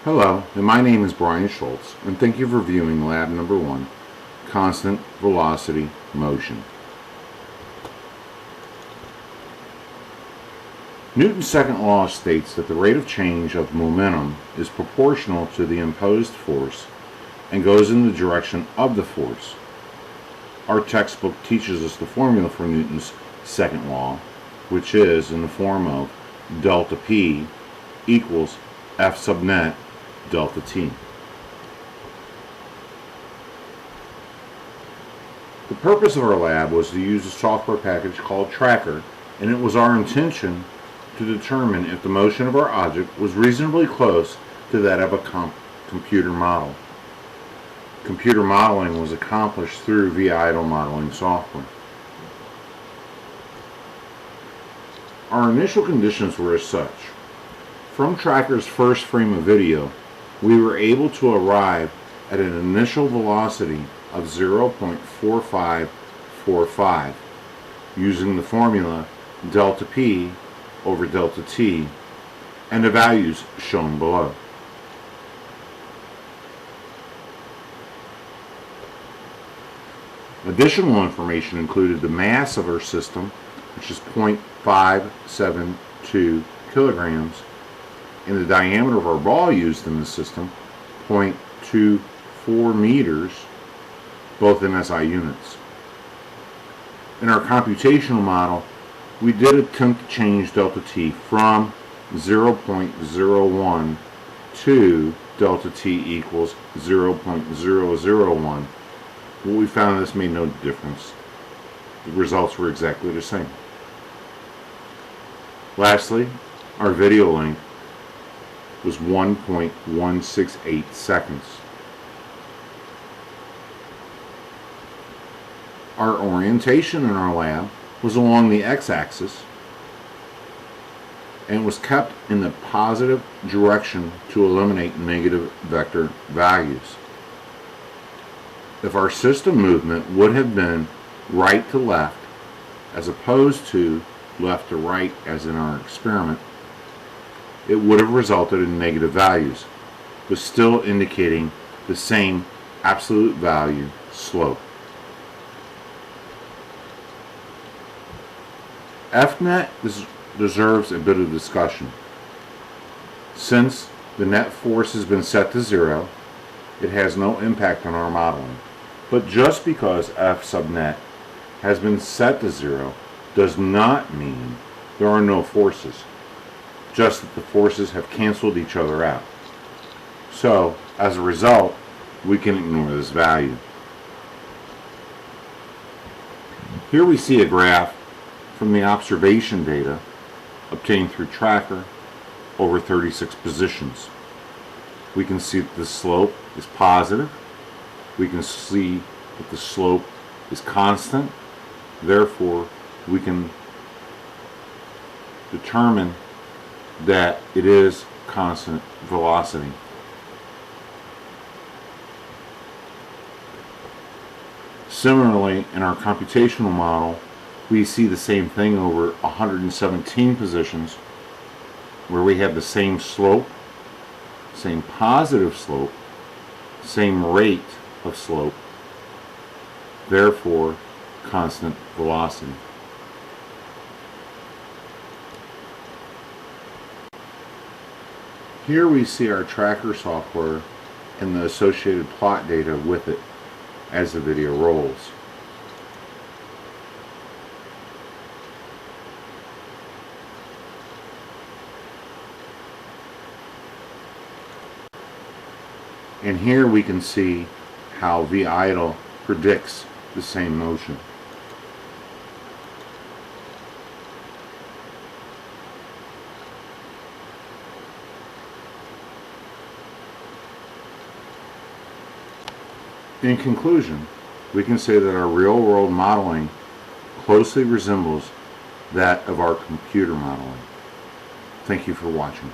Hello, and my name is Brian Schulze, and thank you for viewing Lab Number 1, Constant Velocity Motion. Newton's second law states that the rate of change of momentum is proportional to the imposed force and goes in the direction of the force. Our textbook teaches us the formula for Newton's second law, which is in the form of delta P equals F sub net delta T. The purpose of our lab was to use a software package called Tracker, and it was our intention to determine if the motion of our object was reasonably close to that of a computer model. Computer modeling was accomplished through v-idle modeling software. Our initial conditions were as such. From Tracker's first frame of video, we were able to arrive at an initial velocity of 0.4545 using the formula delta P over delta T and the values shown below. Additional information included the mass of our system, which is 0.572 kilograms, and the diameter of our ball used in the system, 0.24 meters, both in SI units. In our computational model, we did attempt to change delta T from 0.01 to delta T equals 0.001. What we found, this made no difference. The results were exactly the same. Lastly, our video length was 1.168 seconds. Our orientation in our lab was along the x-axis and was kept in the positive direction to eliminate negative vector values. If our system movement would have been right to left as opposed to left to right as in our experiment, it would have resulted in negative values, but still indicating the same absolute value slope. F net deserves a bit of discussion. Since the net force has been set to 0, it has no impact on our modeling. But just because F sub net has been set to 0 does not mean there are no forces, just that the forces have canceled each other out. So, as a result, we can ignore this value. Here we see a graph from the observation data obtained through Tracker over 36 positions. We can see that the slope is positive. We can see that the slope is constant. Therefore, we can determine that it is constant velocity. Similarly, in our computational model, we see the same thing over 117 positions where we have the same slope, same positive slope, same rate of slope, therefore constant velocity. Here we see our Tracker software and the associated plot data with it as the video rolls. And here we can see how v-idle predicts the same motion. In conclusion, we can say that our real-world modeling closely resembles that of our computer modeling. Thank you for watching.